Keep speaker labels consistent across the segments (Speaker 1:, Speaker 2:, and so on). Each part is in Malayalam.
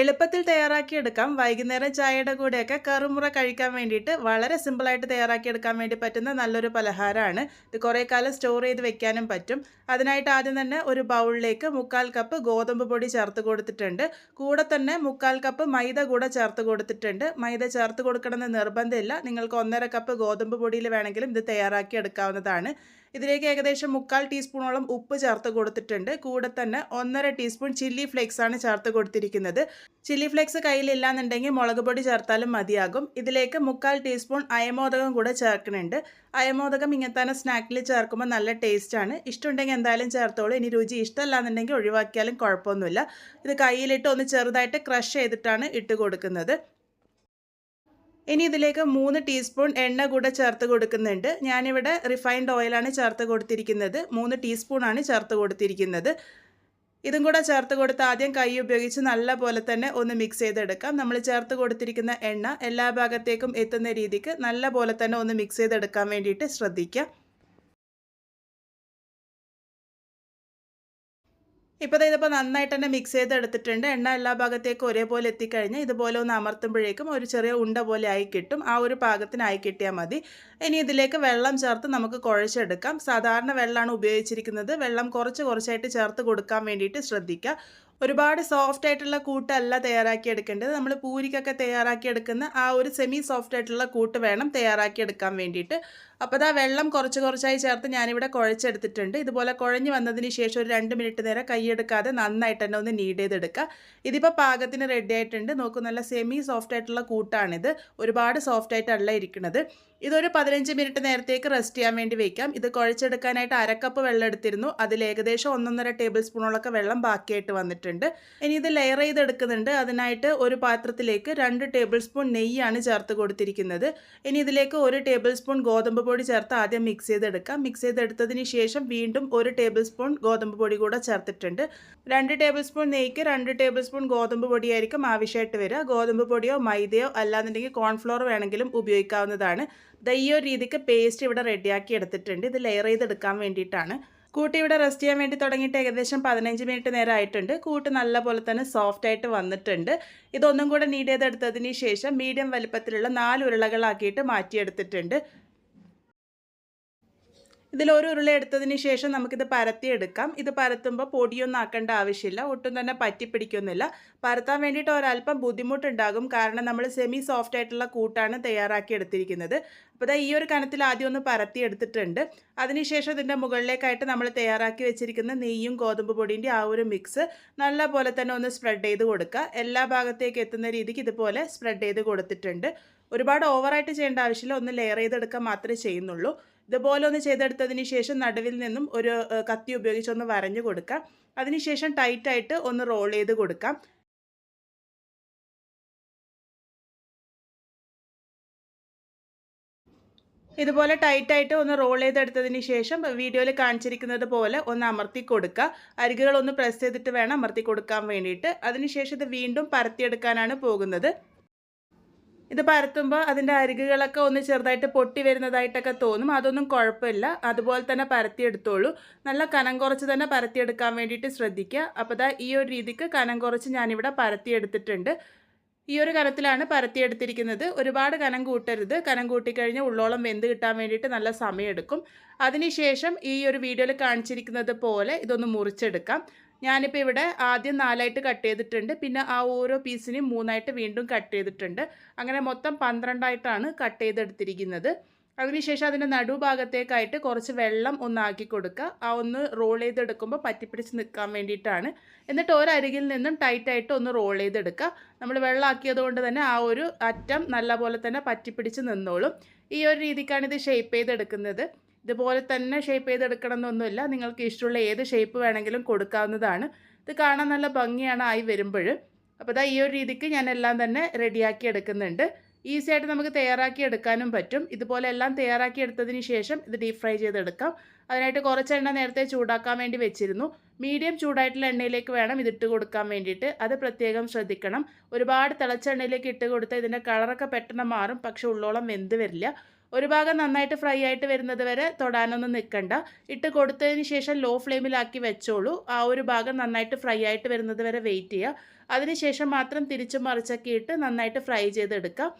Speaker 1: എളുപ്പത്തിൽ തയ്യാറാക്കിയെടുക്കാം. വൈകുന്നേരം ചായയുടെ കൂടെയൊക്കെ കറുമുറ കഴിക്കാൻ വേണ്ടിയിട്ട് വളരെ സിമ്പിളായിട്ട് തയ്യാറാക്കിയെടുക്കാൻ വേണ്ടി പറ്റുന്ന നല്ലൊരു പലഹാരമാണ്. ഇത് കുറേ കാലം സ്റ്റോർ ചെയ്ത് വെക്കാനും പറ്റും. അതിനായിട്ട് ആദ്യം തന്നെ ഒരു ബൗളിലേക്ക് 1/4 കപ്പ് ഗോതമ്പ് പൊടി ചേർത്ത് കൊടുത്തിട്ടുണ്ട്. കൂടെ തന്നെ 1/4 കപ്പ് മൈദ കൂടെ ചേർത്ത് കൊടുത്തിട്ടുണ്ട്. മൈദ ചേർത്ത് കൊടുക്കണമെന്ന് നിർബന്ധമില്ല. നിങ്ങൾക്ക് 1/2 കപ്പ് ഗോതമ്പ് പൊടിയിൽ വേണമെങ്കിലും ഇത് തയ്യാറാക്കി എടുക്കാവുന്നതാണ്. ഇതിലേക്ക് ഏകദേശം 1/4 ടീസ്പൂണോളം ഉപ്പ് ചേർത്ത് കൊടുത്തിട്ടുണ്ട്. കൂടെ തന്നെ 1/2 ടീസ്പൂൺ ചില്ലി ഫ്ലേക്സ് ആണ് ചേർത്ത് കൊടുത്തിരിക്കുന്നത്. ചില്ലി ഫ്ലേക്സ് കയ്യിലില്ലാന്നുണ്ടെങ്കിൽ മുളക് പൊടി ചേർത്താലും മതിയാകും. ഇതിലേക്ക് 1/4 ടീസ്പൂൺ അയമോദകം കൂടെ ചേർക്കുന്നുണ്ട്. അയമോദകം ഇങ്ങനത്തെ സ്നാക്കിൽ ചേർക്കുമ്പോൾ നല്ല ടേസ്റ്റാണ്. ഇഷ്ടമുണ്ടെങ്കിൽ എന്തായാലും ചേർത്തോളൂ. ഇനി രുചി ഇഷ്ടമല്ലാന്നുണ്ടെങ്കിൽ ഒഴിവാക്കിയാലും കുഴപ്പമൊന്നുമില്ല. ഇത് കയ്യിലിട്ട് ഒന്ന് ചെറുതായിട്ട് ക്രഷ് ചെയ്തിട്ടാണ് ഇട്ട് കൊടുക്കുന്നത്. ഇനി ഇതിലേക്ക് 3 ടീസ്പൂൺ എണ്ണ കൂടെ ചേർത്ത് കൊടുക്കുന്നുണ്ട്. ഞാനിവിടെ റിഫൈൻഡ് ഓയിലാണ് ചേർത്ത് കൊടുത്തിരിക്കുന്നത്. 3 ടീസ്പൂണാണ് ചേർത്ത് കൊടുത്തിരിക്കുന്നത്. ഇതും കൂടെ ചേർത്ത് കൊടുത്ത് ആദ്യം കൈ ഉപയോഗിച്ച് നല്ല പോലെ തന്നെ ഒന്ന് മിക്സ് ചെയ്തെടുക്കാം. നമ്മൾ ചേർത്ത് കൊടുത്തിരിക്കുന്ന എണ്ണ എല്ലാ ഭാഗത്തേക്കും എത്തുന്ന രീതിക്ക് നല്ല പോലെ തന്നെ ഒന്ന് മിക്സ് ചെയ്തെടുക്കാൻ വേണ്ടിയിട്ട് ശ്രദ്ധിക്കുക. ഇപ്പോൾ ഇതിപ്പോൾ നന്നായിട്ട് തന്നെ മിക്സ് ചെയ്തെടുത്തിട്ടുണ്ട്. എണ്ണ എല്ലാ ഭാഗത്തേക്കും ഒരേപോലെ എത്തിക്കഴിഞ്ഞാൽ ഇതുപോലെ ഒന്ന് അമർത്തുമ്പോഴേക്കും ഒരു ചെറിയ ഉണ്ട പോലെ ആയി കിട്ടും. ആ ഒരു പാകത്തിനായി കിട്ടിയാൽ മതി. ഇനി ഇതിലേക്ക് വെള്ളം ചേർത്ത് നമുക്ക് കുഴച്ചെടുക്കാം. സാധാരണ വെള്ളമാണ് ഉപയോഗിച്ചിരിക്കുന്നത്. വെള്ളം കുറച്ച് കുറച്ചായിട്ട് ചേർത്ത് കൊടുക്കാൻ വേണ്ടിയിട്ട് ശ്രദ്ധിക്കുക. ഒരുപാട് സോഫ്റ്റ് ആയിട്ടുള്ള കൂട്ടല്ല തയ്യാറാക്കി എടുക്കേണ്ടത്. നമ്മൾ പൂരിക്കൊക്കെ തയ്യാറാക്കി എടുക്കുന്ന ആ ഒരു സെമി സോഫ്റ്റ് ആയിട്ടുള്ള കൂട്ട് വേണം തയ്യാറാക്കി എടുക്കാൻ വേണ്ടിയിട്ട്. അപ്പോൾ ഇതാ വെള്ളം കുറച്ച് കുറച്ചായി ചേർത്ത് ഞാനിവിടെ കുഴച്ചെടുത്തിട്ടുണ്ട്. ഇതുപോലെ കുഴഞ്ഞ് വന്നതിന് ശേഷം ഒരു 2 മിനിറ്റ് നേരം കൈയെടുക്കാതെ നന്നായിട്ട് തന്നെ ഒന്ന് നീഡ് ചെയ്തെടുക്കുക. ഇതിപ്പോൾ പാകത്തിന് റെഡി ആയിട്ടുണ്ട്. നോക്കൂ, നല്ല സെമി സോഫ്റ്റ് ആയിട്ടുള്ള കൂട്ടാണിത്. ഒരുപാട് സോഫ്റ്റ് ആയിട്ടല്ല ഇരിക്കുന്നത്. ഇതൊരു 15 മിനിറ്റ് നേരത്തേക്ക് റെസ്റ്റ് ചെയ്യാൻ വേണ്ടി വയ്ക്കാം. ഇത് കുഴച്ചെടുക്കാനായിട്ട് 1/2 കപ്പ് വെള്ളം എടുത്തിരുന്നു. അതിൽ ഏകദേശം 1.5 ടേബിൾ സ്പൂണോളൊക്കെ വെള്ളം ബാക്കിയായിട്ട് വന്നിട്ടുണ്ട്. ഇനി ഇത് ലെയർ ചെയ്തെടുക്കുന്നുണ്ട്. അതിനായിട്ട് ഒരു പാത്രത്തിലേക്ക് 2 ടേബിൾ സ്പൂൺ നെയ്യാണ് ചേർത്ത് കൊടുത്തിരിക്കുന്നത്. ഇനി ഇതിലേക്ക് 1 ടേബിൾ സ്പൂൺ ഗോതമ്പ് പൊടി ചേർത്ത് ആദ്യം മിക്സ് ചെയ്തെടുക്കാം. മിക്സ് ചെയ്തെടുത്തതിന് ശേഷം വീണ്ടും 1 ടേബിൾ സ്പൂൺ ഗോതമ്പ് പൊടി കൂടെ ചേർത്തിട്ടുണ്ട്. 2 ടേബിൾ സ്പൂൺ നെയ്ക്ക് 2 ടേബിൾ സ്പൂൺ ഗോതമ്പ് പൊടിയായിരിക്കും ആവശ്യമായിട്ട് വരിക. ഗോതമ്പ് പൊടിയോ മൈദയോ അല്ലാന്നുണ്ടെങ്കിൽ കോൺഫ്ലോർ വേണമെങ്കിലും ഉപയോഗിക്കാവുന്നതാണ്. ഈ ഒരു രീതിക്ക് പേസ്റ്റ് ഇവിടെ റെഡിയാക്കി എടുത്തിട്ടുണ്ട്. ഇത് ലെയർ ചെയ്തെടുക്കാൻ വേണ്ടിയിട്ടാണ്. കൂട്ട് ഇവിടെ റെസ്റ്റ് ചെയ്യാൻ വേണ്ടി തുടങ്ങിയിട്ട് ഏകദേശം 15 മിനിറ്റ് നേരം ആയിട്ടുണ്ട്. കൂട്ട് നല്ല പോലെ തന്നെ സോഫ്റ്റ് ആയിട്ട് വന്നിട്ടുണ്ട്. ഇതൊന്നും കൂടെ നീഡ് ചെയ്തെടുത്തതിന് ശേഷം മീഡിയം വലുപ്പത്തിലുള്ള 4 ഉരുളകളാക്കിയിട്ട് മാറ്റിയെടുത്തിട്ടുണ്ട്. ഇതിലൊരു ഉരുള എടുത്തതിന് ശേഷം നമുക്കിത് പരത്തിയെടുക്കാം. ഇത് പരത്തുമ്പോൾ പൊടിയൊന്നും ആക്കേണ്ട ആവശ്യമില്ല. ഒട്ടും തന്നെ പറ്റിപ്പിടിക്കുന്നില്ല. പരത്താൻ വേണ്ടിയിട്ട് ഒരല്പം ബുദ്ധിമുട്ടുണ്ടാകും. കാരണം നമ്മൾ സെമി സോഫ്റ്റ് ആയിട്ടുള്ള കൂട്ടാണ് തയ്യാറാക്കി എടുത്തിരിക്കുന്നത്. അപ്പോൾ ഈ ഒരു കനത്തിൽ ആദ്യം ഒന്ന് പരത്തിയെടുത്തിട്ടുണ്ട്. അതിനുശേഷം ഇതിൻ്റെ മുകളിലേക്കായിട്ട് നമ്മൾ തയ്യാറാക്കി വെച്ചിരിക്കുന്ന നെയ്യും ഗോതമ്പ് പൊടിൻ്റെ ആ ഒരു മിക്സ് നല്ല പോലെ തന്നെ ഒന്ന് സ്പ്രെഡ് ചെയ്ത് കൊടുക്കുക. എല്ലാ ഭാഗത്തേക്ക് എത്തുന്ന രീതിക്ക് ഇതുപോലെ സ്പ്രെഡ് ചെയ്ത് കൊടുത്തിട്ടുണ്ട്. ഒരുപാട് ഓവറായിട്ട് ചെയ്യേണ്ട ആവശ്യമില്ല. ഒന്ന് ലെയർ ചെയ്തെടുക്കാൻ മാത്രമേ ചെയ്യുന്നുള്ളൂ. ഇതുപോലെ ഒന്ന് ചെയ്തെടുത്തതിന് ശേഷം നടുവിൽ നിന്നും ഒരു കത്തി ഉപയോഗിച്ചൊന്ന് വരഞ്ഞു കൊടുക്കാം. അതിനുശേഷം ടൈറ്റായിട്ട് ഒന്ന് റോൾ ചെയ്ത് കൊടുക്കാം. ഇതുപോലെ ടൈറ്റായിട്ട് ഒന്ന് റോൾ ചെയ്തെടുത്തതിന് ശേഷം വീഡിയോയിൽ കാണിച്ചിരിക്കുന്നത് പോലെ ഒന്ന് അമർത്തി കൊടുക്കുക. അരികുകളൊന്ന് പ്രസ് ചെയ്തിട്ട് വേണം അമർത്തി കൊടുക്കാൻ വേണ്ടിയിട്ട്. അതിനുശേഷം ഇത് വീണ്ടും പരത്തിയെടുക്കാനാണ് പോകുന്നത്. ഇത് പരത്തുമ്പോൾ അതിൻ്റെ അരികുകളൊക്കെ ഒന്ന് ചെറുതായിട്ട് പൊട്ടി വരുന്നതായിട്ടൊക്കെ തോന്നും. അതൊന്നും കുഴപ്പമില്ല. അതുപോലെ തന്നെ പരത്തിയെടുത്തോളൂ. നല്ല കനം കുറച്ച് തന്നെ പരത്തിയെടുക്കാൻ വേണ്ടിയിട്ട് ശ്രദ്ധിക്കുക. അപ്പോൾ ഈ ഒരു രീതിക്ക് കനം കുറച്ച് ഞാനിവിടെ പരത്തിയെടുത്തിട്ടുണ്ട്. ഈ ഒരു കനത്തിലാണ് പരത്തിയെടുത്തിരിക്കുന്നത്. ഒരുപാട് കനം കൂട്ടരുത്. കനം കൂട്ടിക്കഴിഞ്ഞാൽ ഉള്ളോളം വെന്ത് കിട്ടാൻ വേണ്ടിയിട്ട് നല്ല സമയമെടുക്കും. അതിനുശേഷം ഈ ഒരു വീഡിയോയിൽ കാണിച്ചിരിക്കുന്നത് പോലെ ഇതൊന്ന് മുറിച്ചെടുക്കാം. ഞാനിപ്പോൾ ഇവിടെ ആദ്യം 4ആയിട്ട് കട്ട് ചെയ്തിട്ടുണ്ട്. പിന്നെ ആ ഓരോ പീസിനെയും 3ആയിട്ട് വീണ്ടും കട്ട് ചെയ്തിട്ടുണ്ട്. അങ്ങനെ മൊത്തം 12ആയിട്ടാണ് കട്ട് ചെയ്തെടുത്തിരിക്കുന്നത്. അതിനുശേഷം അതിൻ്റെ നടുഭാഗത്തേക്കായിട്ട് കുറച്ച് വെള്ളം ഒന്നാക്കി കൊടുക്കുക. ആ ഒന്ന് റോൾ ചെയ്തെടുക്കുമ്പോൾ പറ്റിപ്പിടിച്ച് നിൽക്കാൻ വേണ്ടിയിട്ടാണ്. എന്നിട്ട് ഒരരികിൽ നിന്നും ടൈറ്റായിട്ട് ഒന്ന് റോൾ ചെയ്തെടുക്കുക. നമ്മൾ വെള്ളമാക്കിയത് കൊണ്ട് തന്നെ ആ ഒരു അറ്റം നല്ല പോലെ തന്നെ പറ്റിപ്പിടിച്ച് നിന്നോളും. ഈ ഒരു രീതിക്കാണ് ഇത് ഷേപ്പ് ചെയ്തെടുക്കുന്നത്. ഇതുപോലെ തന്നെ ഷേപ്പ് ചെയ്തെടുക്കണം എന്നൊന്നുമില്ല. നിങ്ങൾക്ക് ഇഷ്ടമുള്ള ഏത് ഷേപ്പ് വേണമെങ്കിലും കൊടുക്കാവുന്നതാണ്. ഇത് കാണാൻ നല്ല ഭംഗിയാണ് ആയി വരുമ്പോൾ. അപ്പോൾ ഈ ഒരു രീതിക്ക് ഞാൻ എല്ലാം തന്നെ റെഡിയാക്കി എടുക്കുന്നുണ്ട്. ഈസി ആയിട്ട് നമുക്ക് തയ്യാറാക്കി എടുക്കാനും പറ്റും. ഇതുപോലെ എല്ലാം തയ്യാറാക്കി എടുത്തതിന് ശേഷം ഇത് ഡീപ് ഫ്രൈ ചെയ്തെടുക്കാം. അതിനായിട്ട് കുറച്ച് എണ്ണ നേരത്തെ ചൂടാക്കാൻ വേണ്ടി വെച്ചിരുന്നു. മീഡിയം ചൂടായിട്ടുള്ള എണ്ണയിലേക്ക് വേണം ഇതിട്ട് കൊടുക്കാൻ വേണ്ടിയിട്ട്. അത് പ്രത്യേകം ശ്രദ്ധിക്കണം. ഒരുപാട് തിളച്ച എണ്ണയിലേക്ക് ഇട്ട് കൊടുത്താൽ ഇതിൻ്റെ കളറൊക്കെ പെട്ടെന്ന് മാറും. പക്ഷെ ഉള്ളോളം വെന്ത് വരില്ല. ഒരു ഭാഗം നന്നായിട്ട് ഫ്രൈ ആയിട്ട് വരുന്നത് വരെ തൊടാനൊന്നും നിൽക്കണ്ട. ഇട്ട് കൊടുത്തതിന് ശേഷം ലോ ഫ്ലെയിമിലാക്കി വെച്ചോളൂ. ആ ഒരു ഭാഗം നന്നായിട്ട് ഫ്രൈ ആയിട്ട് വരുന്നത് വരെ വെയിറ്റ് ചെയ്യുക. അതിനുശേഷം മാത്രം തിരിച്ചും മറിച്ചൊക്കെ ഇട്ട് നന്നായിട്ട് ഫ്രൈ ചെയ്തെടുക്കുക.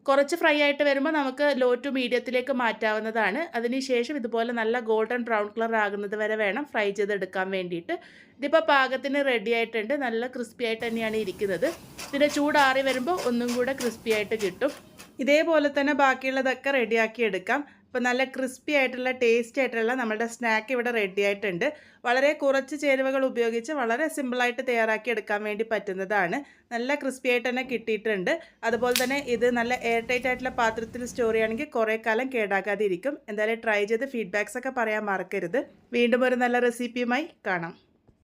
Speaker 1: കുറച്ച് ഫ്രൈ ആയിട്ട് വരുമ്പോൾ നമുക്ക് ലോ ടു മീഡിയത്തിലേക്ക് മാറ്റാവുന്നതാണ്. അതിനുശേഷം ഇതുപോലെ നല്ല ഗോൾഡൻ ബ്രൗൺ കളർ ആകുന്നത് വരെ വേണം ഫ്രൈ ചെയ്തെടുക്കാൻ വേണ്ടിയിട്ട്. ഇതിപ്പോൾ പാകത്തിന് റെഡി ആയിട്ടുണ്ട്. നല്ല ക്രിസ്പി ആയിട്ട് തന്നെയാണ് ഇരിക്കുന്നത്. ഇതിൻ്റെ ചൂടാറി വരുമ്പോൾ ഒന്നും കൂടെ ക്രിസ്പി ആയിട്ട് കിട്ടും. ഇതേപോലെ തന്നെ ബാക്കിയുള്ളതൊക്കെ റെഡിയാക്കി എടുക്കാം. ഇപ്പോൾ നല്ല ക്രിസ്പി ആയിട്ടുള്ള ടേസ്റ്റി ആയിട്ടുള്ള നമ്മുടെ സ്നാക്ക് ഇവിടെ റെഡി ആയിട്ടുണ്ട്. വളരെ കുറച്ച് ചേരുവകൾ ഉപയോഗിച്ച് വളരെ സിമ്പിളായിട്ട് തയ്യാറാക്കി എടുക്കാൻ വേണ്ടി പറ്റുന്നതാണ്. നല്ല ക്രിസ്പി ആയിട്ട് തന്നെ കിട്ടിയിട്ടുണ്ട്. അതുപോലെ തന്നെ ഇത് നല്ല എയർ ടൈറ്റ് ആയിട്ടുള്ള പാത്രത്തിൽ സ്റ്റോർ ചെയ്യുകയാണെങ്കിൽ കുറേ കാലം കേടാകാതെ ഇരിക്കും. എന്തായാലും ട്രൈ ചെയ്ത് ഫീഡ്ബാക്സ് ഒക്കെ പറയാൻ മറക്കരുത്. വീണ്ടും ഒരു നല്ല റെസിപ്പിയുമായി കാണാം.